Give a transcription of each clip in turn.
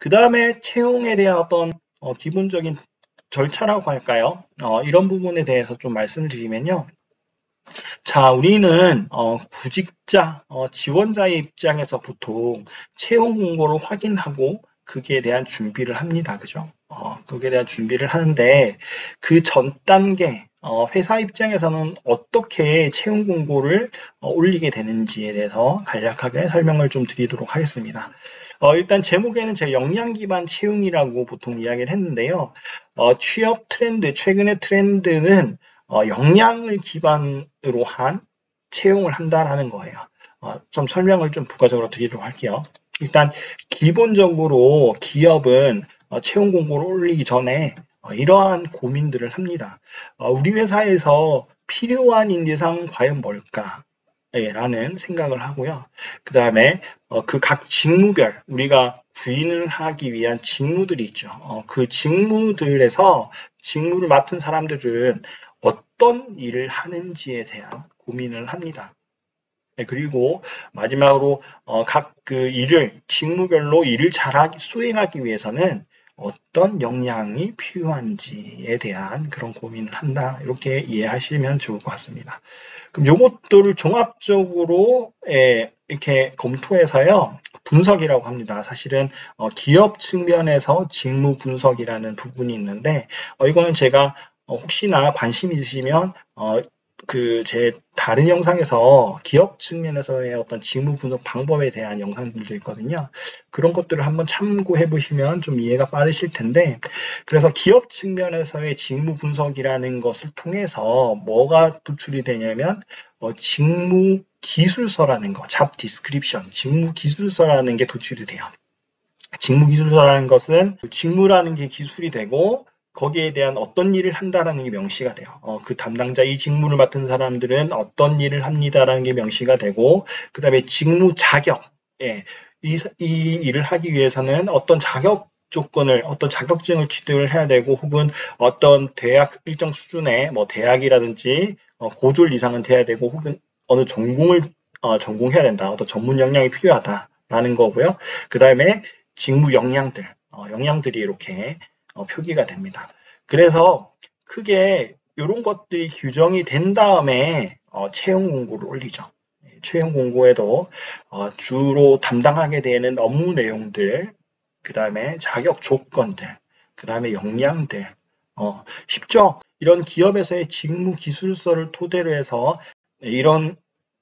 그 다음에 채용에 대한 어떤 기본적인 절차라고 할까요? 이런 부분에 대해서 좀 말씀을 드리면요. 자, 우리는 구직자, 지원자의 입장에서 보통 채용 공고를 확인하고 거기에 대한 준비를 합니다. 그죠? 거기에 대한 준비를 하는데 그 전 단계, 회사 입장에서는 어떻게 채용 공고를 올리게 되는지에 대해서 간략하게 설명을 좀 드리도록 하겠습니다. 일단 제목에는 제가 역량 기반 채용이라고 보통 이야기를 했는데요. 취업 트렌드, 최근의 트렌드는 역량을 기반으로 한 채용을 한다라는 거예요. 좀 설명을 좀 부가적으로 드리도록 할게요. 일단 기본적으로 기업은 채용 공고를 올리기 전에 이러한 고민들을 합니다. 우리 회사에서 필요한 인재상은 과연 뭘까? 라는 생각을 하고요. 그 다음에 그 각 직무별 우리가 구인을 하기 위한 직무들이 있죠. 그 직무들에서 직무를 맡은 사람들은 어떤 일을 하는지에 대한 고민을 합니다. 그리고 마지막으로 각 그 일을 직무별로 일을 잘 수행하기 위해서는 어떤 역량이 필요한지에 대한 그런 고민을 한다. 이렇게 이해하시면 좋을 것 같습니다. 그럼 요것들을 종합적으로 이렇게 검토해서요. 분석이라고 합니다. 사실은 기업 측면에서 직무 분석이라는 부분이 있는데 이거는 제가 혹시나 관심 있으시면 제 다른 영상에서 기업 측면에서의 어떤 직무 분석 방법에 대한 영상들도 있거든요. 그런 것들을 한번 참고해 보시면 좀 이해가 빠르실 텐데, 그래서 기업 측면에서의 직무 분석이라는 것을 통해서 뭐가 도출이 되냐면, 직무 기술서라는 거, 잡 디스크립션, 직무 기술서라는 게 도출이 돼요. 직무 기술서라는 것은 직무라는 게 기술이 되고, 거기에 대한 어떤 일을 한다라는 게 명시가 돼요. 그 담당자, 이 직무를 맡은 사람들은 어떤 일을 합니다라는 게 명시가 되고, 그 다음에 직무 자격, 이 일을 하기 위해서는 어떤 자격 조건을, 어떤 자격증을 취득을 해야 되고, 혹은 어떤 대학 일정 수준의 뭐 대학이라든지 고졸 이상은 돼야 되고, 혹은 어느 전공을 전공해야 된다. 어떤 전문 역량이 필요하다라는 거고요. 그 다음에 직무 역량들, 역량들이 이렇게 표기가 됩니다. 그래서 크게 이런 것들이 규정이 된 다음에 채용 공고를 올리죠. 채용 공고에도 주로 담당하게 되는 업무 내용들, 그 다음에 자격 조건들, 그 다음에 역량들, 쉽죠? 이런 기업에서의 직무 기술서를 토대로 해서 이런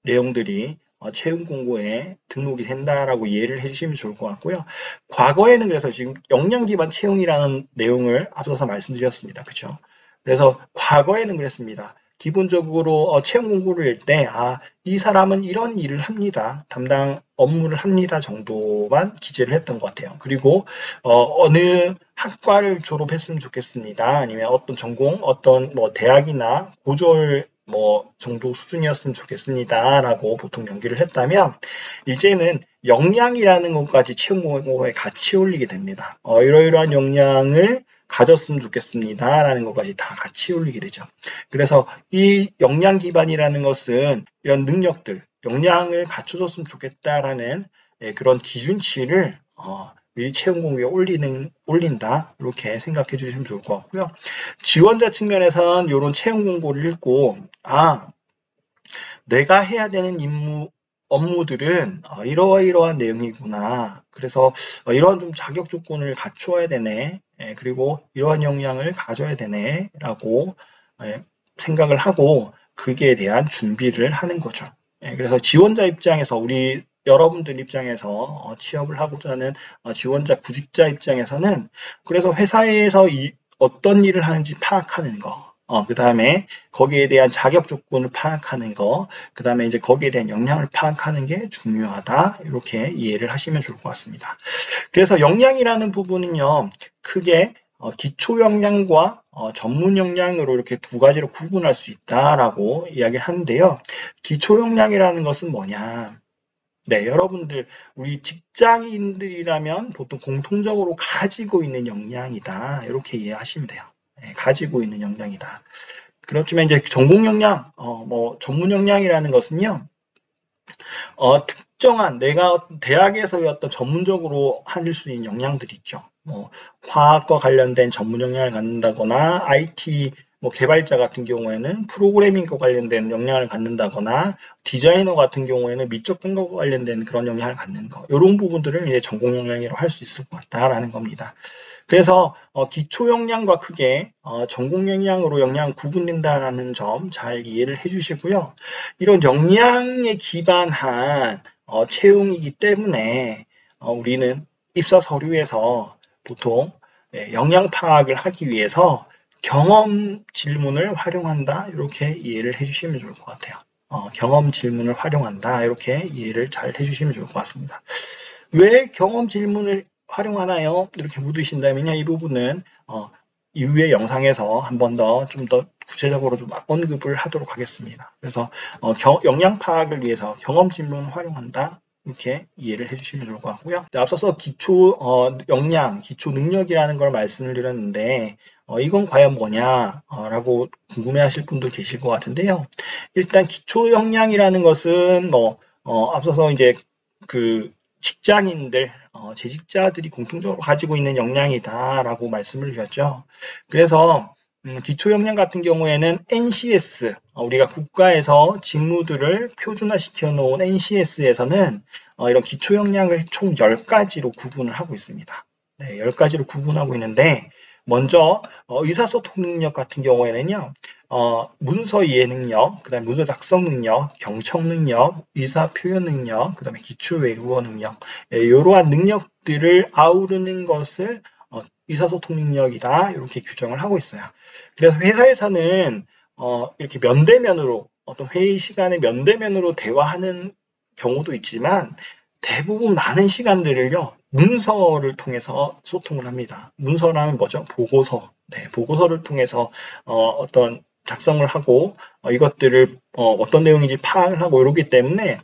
내용들이 채용 공고에 등록이 된다라고 이해를 해주시면 좋을 것 같고요. 과거에는 그래서 지금 역량 기반 채용이라는 내용을 앞서서 말씀드렸습니다. 그렇죠? 그래서 과거에는 그랬습니다. 기본적으로 채용 공고를 낼 때, 이 사람은 이런 일을 합니다. 담당 업무를 합니다. 정도만 기재를 했던 것 같아요. 그리고 어느 학과를 졸업했으면 좋겠습니다. 아니면 어떤 전공, 어떤 뭐 대학이나 고졸 정도 수준이었으면 좋겠습니다라고 보통 연기를 했다면 이제는 역량이라는 것까지 채용 공고에 같이 올리게 됩니다. 이러이러한 역량을 가졌으면 좋겠습니다라는 것까지 다 같이 올리게 되죠. 그래서 이 역량 기반이라는 것은 이런 능력들, 역량을 갖춰줬으면 좋겠다라는 그런 기준치를 미리 채용 공고에 올린다 이렇게 생각해 주시면 좋을 것 같고요. 지원자 측면에서는 이런 채용 공고를 읽고 내가 해야 되는 업무들은 이러이러한 내용이구나. 그래서 이러한 좀 자격 조건을 갖춰야 되네. 그리고 이러한 역량을 가져야 되네. 라고 생각을 하고 거기에 대한 준비를 하는 거죠. 그래서 지원자 입장에서 여러분들 입장에서 취업을 하고자 하는 지원자, 구직자 입장에서는 그래서 회사에서 어떤 일을 하는지 파악하는 거, 그 다음에 거기에 대한 자격 조건을 파악하는 거, 그 다음에 이제 거기에 대한 역량을 파악하는 게 중요하다. 이렇게 이해를 하시면 좋을 것 같습니다. 그래서 역량이라는 부분은요, 크게 기초 역량과 전문 역량으로 이렇게 두 가지로 구분할 수 있다라고 이야기를 하는데요. 기초 역량이라는 것은 뭐냐? 네, 여러분들, 우리 직장인들이라면 보통 공통적으로 가지고 있는 역량이다. 이렇게 이해하시면 돼요. 네, 가지고 있는 역량이다. 그렇지만 이제 전공 역량, 전문 역량이라는 것은요, 특정한 내가 대학에서의 어떤 전문적으로 할 수 있는 역량들이 있죠. 화학과 관련된 전문 역량을 갖는다거나 IT 개발자 같은 경우에는 프로그래밍과 관련된 역량을 갖는다거나 디자이너 같은 경우에는 미적 감각과 관련된 그런 역량을 갖는 거. 이런 부분들을 이제 전공 역량이라고 할 수 있을 것 같다라는 겁니다. 그래서 기초 역량과 크게 전공 역량으로 역량 구분된다라는 점 잘 이해를 해주시고요. 이런 역량에 기반한 채용이기 때문에 우리는 입사 서류에서 보통 역량 파악을 하기 위해서 경험 질문을 활용한다 이렇게 이해를 해주시면 좋을 것 같아요. 경험 질문을 활용한다 이렇게 이해를 잘 해주시면 좋을 것 같습니다. 왜 경험 질문을 활용하나요? 이렇게 묻으신다면요. 이 부분은 이후의 영상에서 한 번 더 좀 더 구체적으로 좀 언급을 하도록 하겠습니다. 그래서 역량 파악을 위해서 경험 질문을 활용한다. 이렇게 이해를 해주시면 좋을 것 같고요. 앞서서 기초 역량, 기초 능력이라는 걸 말씀을 드렸는데 이건 과연 뭐냐라고 궁금해하실 분도 계실 것 같은데요. 일단 기초 역량이라는 것은 앞서서 이제 그 직장인들, 재직자들이 공통적으로 가지고 있는 역량이다라고 말씀을 드렸죠. 그래서 기초 역량 같은 경우에는 NCS, 우리가 국가에서 직무들을 표준화시켜 놓은 NCS에서는 이런 기초 역량을 총 10가지로 구분을 하고 있습니다. 네, 10가지로 구분하고 있는데 먼저 의사소통 능력 같은 경우에는요. 문서 이해 능력, 그다음에 문서 작성 능력, 경청 능력, 의사 표현 능력, 그다음에 기초 외국어 능력, 이러한 능력들을 아우르는 것을 의사소통 능력이다 이렇게 규정을 하고 있어요. 그래서 회사에서는 이렇게 면대면으로 어떤 회의 시간에 면대면으로 대화하는 경우도 있지만 대부분 많은 시간들을요 문서를 통해서 소통을 합니다. 문서라면 뭐죠? 보고서. 네, 보고서를 통해서 어떤 작성을 하고 이것들을 어떤 내용인지 파악을 하고 이러기 때문에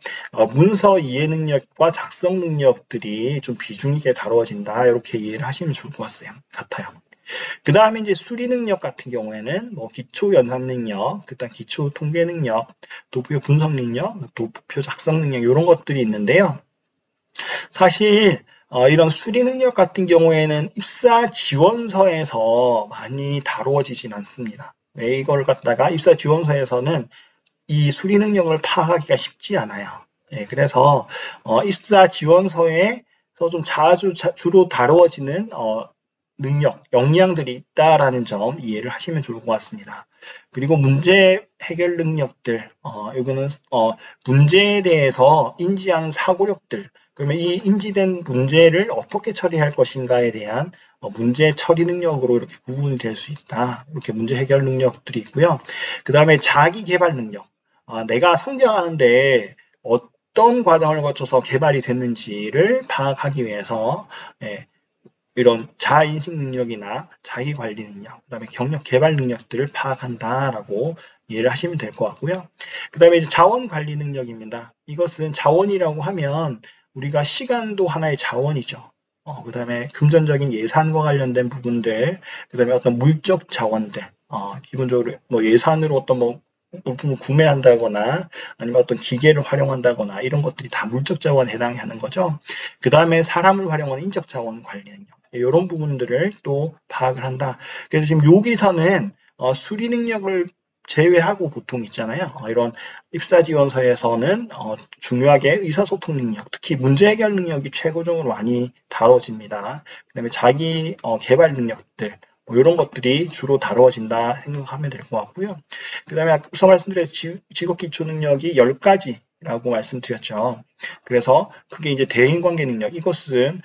문서 이해 능력과 작성 능력들이 좀 비중 있게 다루어진다 이렇게 이해를 하시면 좋을 것 같아요. 그 다음에 이제 수리 능력 같은 경우에는 기초 연산 능력, 그다음 기초 통계 능력, 도표 분석 능력, 도표 작성 능력 이런 것들이 있는데요. 사실 이런 수리 능력 같은 경우에는 입사 지원서에서 많이 다루어지진 않습니다. 이걸 갖다가 입사 지원서에서는 이 수리 능력을 파악하기가 쉽지 않아요. 그래서 입사 지원서에서 좀 주로 다루어지는 능력, 역량들이 있다라는 점 이해를 하시면 좋을 것 같습니다. 그리고 문제 해결 능력들, 이거는 문제에 대해서 인지하는 사고력들, 그러면 이 인지된 문제를 어떻게 처리할 것인가에 대한 문제 처리 능력으로 이렇게 구분이 될 수 있다. 이렇게 문제 해결 능력들이 있고요. 그 다음에 자기 개발 능력, 내가 성장하는데 어떤 과정을 거쳐서 개발이 됐는지를 파악하기 위해서 이런 자아인식 능력이나 자기관리 능력, 그 다음에 경력 개발 능력들을 파악한다라고 이해를 하시면 될 것 같고요. 그 다음에 이제 자원관리 능력입니다. 이것은 자원이라고 하면 우리가 시간도 하나의 자원이죠. 그 다음에 금전적인 예산과 관련된 부분들, 그 다음에 어떤 물적 자원들, 기본적으로 예산으로 어떤 물품을 구매한다거나 아니면 어떤 기계를 활용한다거나 이런 것들이 다 물적 자원에 해당하는 거죠. 그 다음에 사람을 활용하는 인적 자원 관리 능력. 이런 부분들을 또 파악을 한다. 그래서 지금 여기서는 수리 능력을 제외하고 보통 있잖아요. 이런 입사 지원서에서는 중요하게 의사소통 능력, 특히 문제 해결 능력이 최고적으로 많이 다뤄집니다. 그 다음에 자기 개발 능력들, 이런 것들이 주로 다루어진다 생각하면 될 것 같고요. 그 다음에 앞서 말씀드린 직업기초 능력이 10가지라고 말씀드렸죠. 그래서 그게 이제 대인관계 능력, 이것은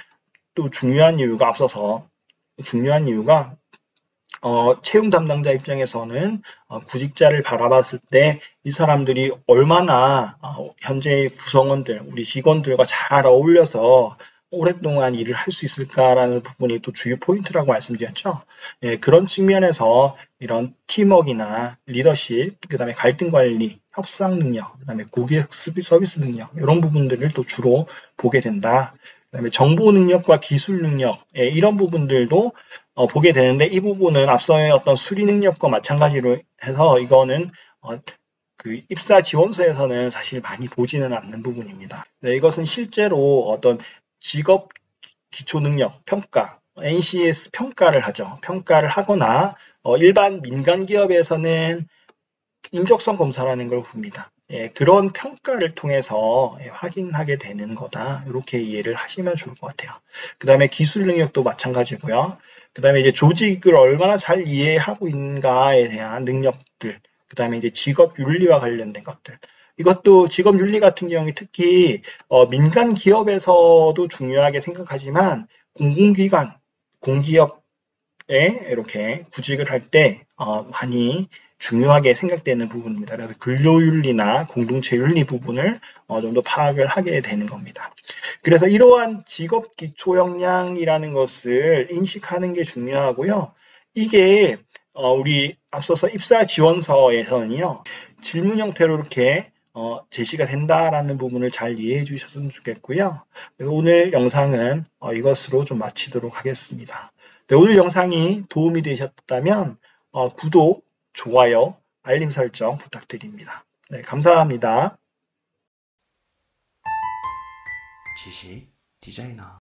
또 중요한 이유가 채용 담당자 입장에서는 구직자를 바라봤을 때 이 사람들이 얼마나 현재 구성원들, 우리 직원들과 잘 어울려서 오랫동안 일을 할 수 있을까라는 부분이 또 주요 포인트라고 말씀드렸죠. 그런 측면에서 이런 팀워크나 리더십, 그 다음에 갈등 관리, 협상 능력, 그 다음에 고객 서비스 능력, 이런 부분들을 또 주로 보게 된다. 그 다음에 정보 능력과 기술 능력, 이런 부분들도 보게 되는데 이 부분은 앞서의 어떤 수리 능력과 마찬가지로 해서 이거는 그 입사 지원서에서는 사실 많이 보지는 않는 부분입니다. 네, 이것은 실제로 어떤 직업 기초능력 평가, NCS 평가를 하죠. 평가를 하거나 일반 민간 기업에서는 인적성 검사라는 걸 봅니다. 예, 그런 평가를 통해서 확인하게 되는 거다. 이렇게 이해를 하시면 좋을 것 같아요. 그 다음에 기술 능력도 마찬가지고요. 그 다음에 이제 조직을 얼마나 잘 이해하고 있는가에 대한 능력들, 그 다음에 이제 직업 윤리와 관련된 것들. 이것도 직업 윤리 같은 경우에 특히 민간 기업에서도 중요하게 생각하지만 공공기관, 공기업에 이렇게 구직을 할 때 많이 중요하게 생각되는 부분입니다. 그래서 근로윤리나 공동체 윤리 부분을 좀 더 파악을 하게 되는 겁니다. 그래서 이러한 직업 기초 역량이라는 것을 인식하는 게 중요하고요. 이게 우리 앞서서 입사 지원서에서는요. 질문 형태로 이렇게 제시가 된다라는 부분을 잘 이해해 주셨으면 좋겠고요. 오늘 영상은 이것으로 좀 마치도록 하겠습니다. 네, 오늘 영상이 도움이 되셨다면 구독, 좋아요, 알림 설정 부탁드립니다. 네, 감사합니다. 지식 디자이너